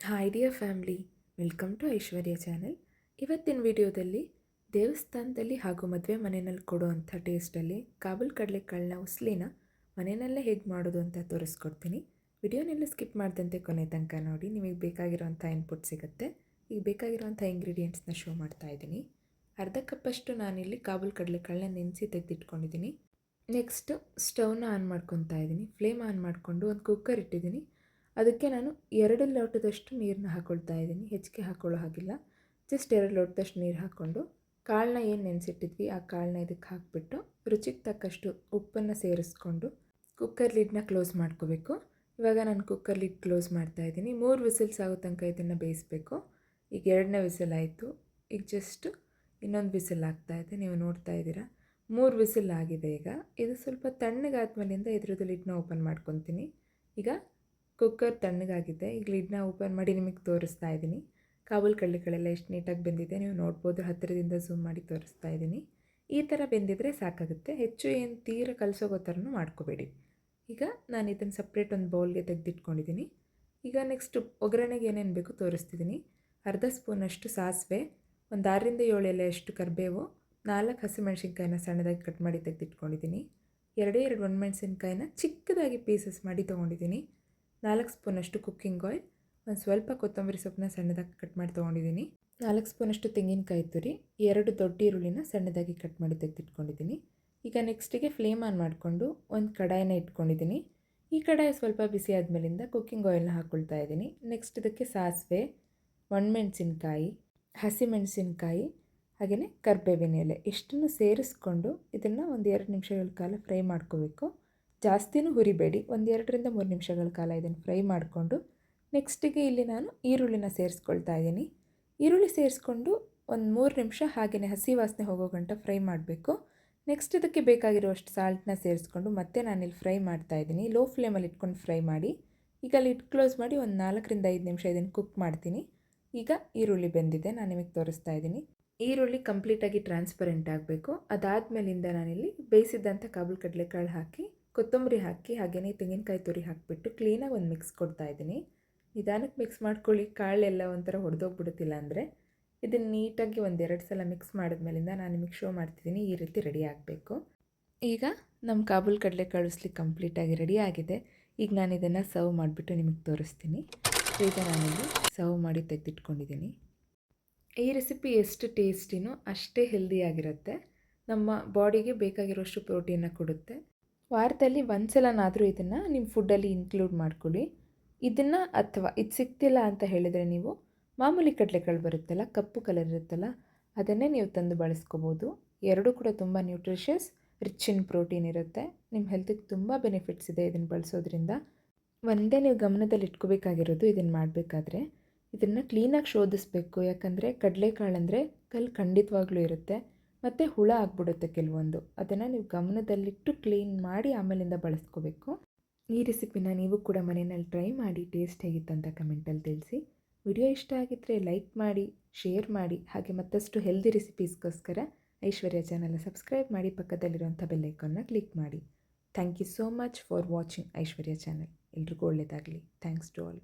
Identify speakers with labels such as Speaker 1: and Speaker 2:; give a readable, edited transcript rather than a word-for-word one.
Speaker 1: Hi dear family, welcome to Aishwarya channel. ಇವತ್ತಿನ ವಿಡಿಯೋದಲ್ಲಿ ದೇವಸ್ಥಾನದಲ್ಲಿ ಹಾಗೂ ಮದುವೆ ಮನೆಯಲ್ಲಿ ಕೊಡುವಂಥ ಟೇಸ್ಟಲ್ಲಿ ಕಾಬೂಲ್ ಕಡಲೆಕಾಳನ್ನ ಉಸ್ಲಿನ ಮನೆಯಲ್ಲೇ ಹೇಗೆ ಮಾಡೋದು ಅಂತ ತೋರಿಸ್ಕೊಡ್ತೀನಿ. ವಿಡಿಯೋನೆಲ್ಲ ಸ್ಕಿಪ್ ಮಾಡ್ದಂತೆ ಕೊನೆ ತನಕ ನೋಡಿ, ನಿಮಗೆ ಬೇಕಾಗಿರೋಂಥ ಇನ್ಪುಟ್ ಸಿಗುತ್ತೆ. ಈಗ ಬೇಕಾಗಿರೋಂಥ ಇಂಗ್ರೀಡಿಯೆಂಟ್ಸ್ನ ಶೋ ಮಾಡ್ತಾ ಇದ್ದೀನಿ. ಅರ್ಧ ಕಪ್ಪಷ್ಟು ನಾನಿಲ್ಲಿ ಕಾಬೂಲ್ ಕಡಲೆಕಾಳನ್ನ ನೆನೆಸಿ ತೆಗೆದಿಟ್ಕೊಂಡಿದ್ದೀನಿ. ನೆಕ್ಸ್ಟ್ ಸ್ಟವ್ನ ಆನ್ ಮಾಡ್ಕೊತಾ ಇದ್ದೀನಿ. ಫ್ಲೇಮ್ ಆನ್ ಮಾಡಿಕೊಂಡು ಒಂದು ಕುಕ್ಕರ್ ಇಟ್ಟಿದ್ದೀನಿ. ಅದಕ್ಕೆ ನಾನು 2 ಲೋಟದಷ್ಟು ನೀರನ್ನ ಹಾಕ್ಕೊಳ್ತಾ ಇದ್ದೀನಿ. ಹೆಚ್ಚಿಗೆ ಹಾಕ್ಕೊಳ್ಳೋ ಹಾಗಿಲ್ಲ. ಜಸ್ಟ್ 2 ಲೋಟದಷ್ಟು ನೀರು ಹಾಕ್ಕೊಂಡು ಕಾಳನ್ನ ಏನು ನೆನೆಸಿಟ್ಟಿದ್ವಿ ಆ ಕಾಳನ್ನ ಇದಕ್ಕೆ ಹಾಕಿಬಿಟ್ಟು ರುಚಿಗೆ ತಕ್ಕಷ್ಟು ಉಪ್ಪನ್ನು ಸೇರಿಸ್ಕೊಂಡು ಕುಕ್ಕರ್ ಲಿಡ್ನ ಕ್ಲೋಸ್ ಮಾಡ್ಕೋಬೇಕು. ಇವಾಗ ನಾನು ಕುಕ್ಕರ್ ಲಿಡ್ ಕ್ಲೋಸ್ ಮಾಡ್ತಾ ಇದ್ದೀನಿ. 3 ವಿಸಿಲ್ಸ್ ಆಗೋ ತನಕ ಇದನ್ನು ಬೇಯಿಸಬೇಕು. ಈಗ 2ನೇ ವಿಸಿಲ್ ಆಯಿತು. ಈಗ ಜಸ್ಟ್ ಇನ್ನೊಂದು ವಿಸಿಲ್ ಆಗ್ತಾಯಿದೆ, ನೀವು ನೋಡ್ತಾ ಇದ್ದೀರಾ. 3 ವಿಸಿಲ್ ಆಗಿದೆ. ಈಗ ಇದು ಸ್ವಲ್ಪ ತಣ್ಣಗಾದ್ಮೇಲಿಂದ ಇದ್ರದ್ದು ಲಿಡ್ನ ಓಪನ್ ಮಾಡ್ಕೊತೀನಿ. ಈಗ ಕುಕ್ಕರ್ ತಣ್ಣಗಾಗಿದೆ. ಈಗ ಲಿಡ್ನ ಓಪನ್ ಮಾಡಿ ನಿಮಗೆ ತೋರಿಸ್ತಾ ಇದ್ದೀನಿ. ಕಾಬೂಲ್ ಕಡಲೆಗಳೆಲ್ಲ ಎಷ್ಟು ನೀಟಾಗಿ ಬೆಂದಿದೆ ನೀವು ನೋಡ್ಬೋದು. ಹತ್ತಿರದಿಂದ ಝೂಮ್ ಮಾಡಿ ತೋರಿಸ್ತಾ ಇದ್ದೀನಿ. ಈ ಥರ ಬೆಂದಿದ್ರೆ ಸಾಕಾಗುತ್ತೆ. ಹೆಚ್ಚು ಏನು ತೀರ ಕಲಸೋಗೋ ಥರನೂ ಮಾಡ್ಕೋಬೇಡಿ. ಈಗ ನಾನು ಇದನ್ನು ಸಪ್ರೇಟ್ ಒಂದು ಬೌಲ್ಗೆ ತೆಗೆದಿಟ್ಕೊಂಡಿದ್ದೀನಿ. ಈಗ ನೆಕ್ಸ್ಟ್ ಒಗ್ಗರಣೆಗೆ ಏನೇನು ಬೇಕು ತೋರಿಸ್ತಿದ್ದೀನಿ. ಅರ್ಧ ಸ್ಪೂನಷ್ಟು ಸಾಸಿವೆ, ಒಂದು 6ರಿಂದ 7 ಎಲೆಯಷ್ಟು ಕರಿಬೇವು, 4 ಹಸಿಮೆಣಸಿನ್ಕಾಯಿನ ಸಣ್ಣದಾಗಿ ಕಟ್ ಮಾಡಿ ತೆಗೆದಿಟ್ಕೊಂಡಿದ್ದೀನಿ. 2 ಒಣಮೆಣಸಿನ್ಕಾಯಿನ ಚಿಕ್ಕದಾಗಿ ಪೀಸಸ್ ಮಾಡಿ ತೊಗೊಂಡಿದ್ದೀನಿ. 4 ಸ್ಪೂನಷ್ಟು ಕುಕ್ಕಿಂಗ್ ಆಯಿಲ್, ಒಂದು ಸ್ವಲ್ಪ ಕೊತ್ತಂಬರಿ ಸೊಪ್ಪನ್ನ ಸಣ್ಣದಾಗಿ ಕಟ್ ಮಾಡಿ ತೊಗೊಂಡಿದ್ದೀನಿ. 4 ಸ್ಪೂನಷ್ಟು ತೆಂಗಿನಕಾಯಿ ತುರಿ, 2 ದೊಡ್ಡ ಈರುಳ್ಳಿನ ಸಣ್ಣದಾಗಿ ಕಟ್ ಮಾಡಿ ತೆಗೆದಿಟ್ಕೊಂಡಿದ್ದೀನಿ. ಈಗ ನೆಕ್ಸ್ಟಿಗೆ ಫ್ಲೇಮ್ ಆನ್ ಮಾಡಿಕೊಂಡು ಒಂದು ಕಡಾಯಿನ ಇಟ್ಕೊಂಡಿದ್ದೀನಿ. ಈ ಕಡಾಯಿ ಸ್ವಲ್ಪ ಬಿಸಿ ಆದಮೇಲಿಂದ ಕುಕ್ಕಿಂಗ್ ಆಯಿಲ್ನ ಹಾಕ್ಕೊಳ್ತಾ ಇದ್ದೀನಿ. ನೆಕ್ಸ್ಟ್ ಇದಕ್ಕೆ ಸಾಸಿವೆ, ಒಣಮೆಣಸಿನ್ಕಾಯಿ, ಹಸಿಮೆಣಸಿನ್ಕಾಯಿ ಹಾಗೆಯೇ ಕರಿಬೇವಿನ ಎಲೆ ಇಷ್ಟನ್ನು ಸೇರಿಸ್ಕೊಂಡು ಇದನ್ನು ಒಂದು 2 ನಿಮಿಷಗಳ ಕಾಲ ಫ್ರೈ ಮಾಡ್ಕೋಬೇಕು. ಜಾಸ್ತಿನೂ ಹುರಿಬೇಡಿ. ಒಂದು 2ರಿಂದ 3 ನಿಮಿಷಗಳ ಕಾಲ ಇದನ್ನು ಫ್ರೈ ಮಾಡಿಕೊಂಡು ನೆಕ್ಸ್ಟಿಗೆ ಇಲ್ಲಿ ನಾನು ಈರುಳ್ಳಿನ ಸೇರಿಸ್ಕೊಳ್ತಾ ಇದ್ದೀನಿ. ಈರುಳ್ಳಿ ಸೇರಿಸ್ಕೊಂಡು ಒಂದು 3 ನಿಮಿಷ ಹಾಗೆಯೇ ಹಸಿ ವಾಸನೆ ಹೋಗೋ ಗಂಟ ಫ್ರೈ ಮಾಡಬೇಕು. ನೆಕ್ಸ್ಟ್ ಇದಕ್ಕೆ ಬೇಕಾಗಿರುವಷ್ಟು ಸಾಲ್ಟನ್ನ ಸೇರಿಸ್ಕೊಂಡು ಮತ್ತೆ ನಾನಿಲ್ಲಿ ಫ್ರೈ ಮಾಡ್ತಾ ಇದ್ದೀನಿ. ಲೋ ಫ್ಲೇಮಲ್ಲಿ ಇಟ್ಕೊಂಡು ಫ್ರೈ ಮಾಡಿ. ಈಗ ಲಿಡ್ ಕ್ಲೋಸ್ ಮಾಡಿ ಒಂದು 4ರಿಂದ 5 ನಿಮಿಷ ಇದನ್ನು ಕುಕ್ ಮಾಡ್ತೀನಿ. ಈಗ ಈರುಳ್ಳಿ ಬೆಂದಿದೆ, ನಾನು ನಿಮಗೆ ತೋರಿಸ್ತಾ ಇದ್ದೀನಿ. ಈರುಳ್ಳಿ ಕಂಪ್ಲೀಟಾಗಿ ಟ್ರಾನ್ಸ್ಪರೆಂಟ್ ಆಗಬೇಕು. ಅದಾದಮೇಲಿಂದ ನಾನಿಲ್ಲಿ ಬೇಯಿಸಿದ್ದಂಥ ಕಾಬೂಲ್ ಕಡಲೆಕಾಳು ಹಾಕಿ ಕೊತ್ತಂಬರಿ ಹಾಕಿ ಹಾಗೆಯೇ ತೆಂಗಿನಕಾಯಿ ತುರಿ ಹಾಕಿಬಿಟ್ಟು ಕ್ಲೀನಾಗಿ ಒಂದು ಮಿಕ್ಸ್ ಕೊಡ್ತಾ ಇದ್ದೀನಿ. ನಿಧಾನಕ್ಕೆ ಮಿಕ್ಸ್ ಮಾಡ್ಕೊಳ್ಳಿ, ಕಾಳೆಲ್ಲ ಒಂಥರ ಹೊಡೆದೋಗ್ಬಿಡುತ್ತಿಲ್ಲ ಅಂದರೆ. ಇದನ್ನು ನೀಟಾಗಿ ಒಂದು 2 ಸಲ ಮಿಕ್ಸ್ ಮಾಡಿದ್ಮೇಲಿಂದ ನಾನು ನಿಮಗೆ ಶೋ ಮಾಡ್ತಿದ್ದೀನಿ. ಈ ರೀತಿ ರೆಡಿ ಆಗಬೇಕು. ಈಗ ನಮ್ಮ ಕಾಬೂಲ್ ಕಡಲೆಕಾಳು ಉಸ್ಲಿ ಕಂಪ್ಲೀಟಾಗಿ ರೆಡಿ ಆಗಿದೆ. ಈಗ ನಾನು ಇದನ್ನು ಸರ್ವ್ ಮಾಡಿಬಿಟ್ಟು ನಿಮಗೆ ತೋರಿಸ್ತೀನಿ. ಈಗ ನಾನಿಲ್ಲಿ ಸರ್ವ್ ಮಾಡಿ ತೆಗೆದಿಟ್ಕೊಂಡಿದ್ದೀನಿ. ಈ ರೆಸಿಪಿ ಎಷ್ಟು ಟೇಸ್ಟಿನೋ ಅಷ್ಟೇ ಹೆಲ್ದಿಯಾಗಿರುತ್ತೆ. ನಮ್ಮ ಬಾಡಿಗೆ ಬೇಕಾಗಿರೋಷ್ಟು ಪ್ರೋಟೀನ್ನ ಕೊಡುತ್ತೆ. ವಾರದಲ್ಲಿ ಒಂದು ಸಲನಾದರೂ ಇದನ್ನು ನಿಮ್ಮ ಫುಡ್ಡಲ್ಲಿ ಇನ್ಕ್ಲೂಡ್ ಮಾಡ್ಕೊಳ್ಳಿ. ಇದನ್ನು ಅಥವಾ ಇದು ಸಿಗ್ತಿಲ್ಲ ಅಂತ ಹೇಳಿದರೆ ನೀವು ಮಾಮೂಲಿ ಕಡಲೆಕಾಳು ಬರುತ್ತಲ್ಲ, ಕಪ್ಪು ಕಲರ್ ಇರುತ್ತಲ್ಲ, ಅದನ್ನೇ ನೀವು ತಂದು ಬಳಸ್ಕೋಬೋದು. ಎರಡೂ ಕೂಡ ತುಂಬ ನ್ಯೂಟ್ರಿಷಿಯಸ್, ರಿಚ್ ಇನ್ ಪ್ರೋಟೀನ್ ಇರುತ್ತೆ. ನಿಮ್ಮ ಹೆಲ್ತಿಗೆ ತುಂಬ ಬೆನಿಫಿಟ್ಸ್ ಇದೆ ಇದನ್ನು ಬಳಸೋದ್ರಿಂದ. ಒಂದೇ ನೀವು ಗಮನದಲ್ಲಿ ಇಟ್ಕೋಬೇಕಾಗಿರೋದು ಇದನ್ನು ಮಾಡಬೇಕಾದ್ರೆ ಇದನ್ನು ಕ್ಲೀನಾಗಿ ಶೋಧಿಸ್ಬೇಕು. ಯಾಕಂದರೆ ಕಡಲೆಕಾಳಂದರೆ ಕಲ್ಲು ಖಂಡಿತವಾಗ್ಲೂ ಇರುತ್ತೆ ಮತ್ತು ಹುಳ ಆಗಿಬಿಡುತ್ತೆ ಕೆಲವೊಂದು. ಅದನ್ನು ನೀವು ಗಮನದಲ್ಲಿಟ್ಟು ಕ್ಲೀನ್ ಮಾಡಿ ಆಮೇಲಿಂದ ಬಳಸ್ಕೋಬೇಕು. ಈ ರೆಸಿಪಿನ ನೀವು ಕೂಡ ಮನೆಯಲ್ಲಿ ಟ್ರೈ ಮಾಡಿ ಟೇಸ್ಟ್ ಹೇಗಿತ್ತು ಅಂತ ಕಮೆಂಟಲ್ಲಿ ತಿಳಿಸಿ. ವಿಡಿಯೋ ಇಷ್ಟ ಆಗಿದ್ದರೆ ಲೈಕ್ ಮಾಡಿ, ಶೇರ್ ಮಾಡಿ, ಹಾಗೆ ಮತ್ತಷ್ಟು ಹೆಲ್ದಿ ರೆಸಿಪೀಸ್ಗೋಸ್ಕರ ಐಶ್ವರ್ಯ ಚಾನಲ್ನ ಸಬ್ಸ್ಕ್ರೈಬ್ ಮಾಡಿ, ಪಕ್ಕದಲ್ಲಿರುವಂಥ ಬೆಲ್ ಐಕಾನ್ನ ಕ್ಲಿಕ್ ಮಾಡಿ. Thank you so much for watching Aishwarya channel. ಎಲ್ರಿಗೂ ಒಳ್ಳೆಯದಾಗಲಿ. Thanks to all.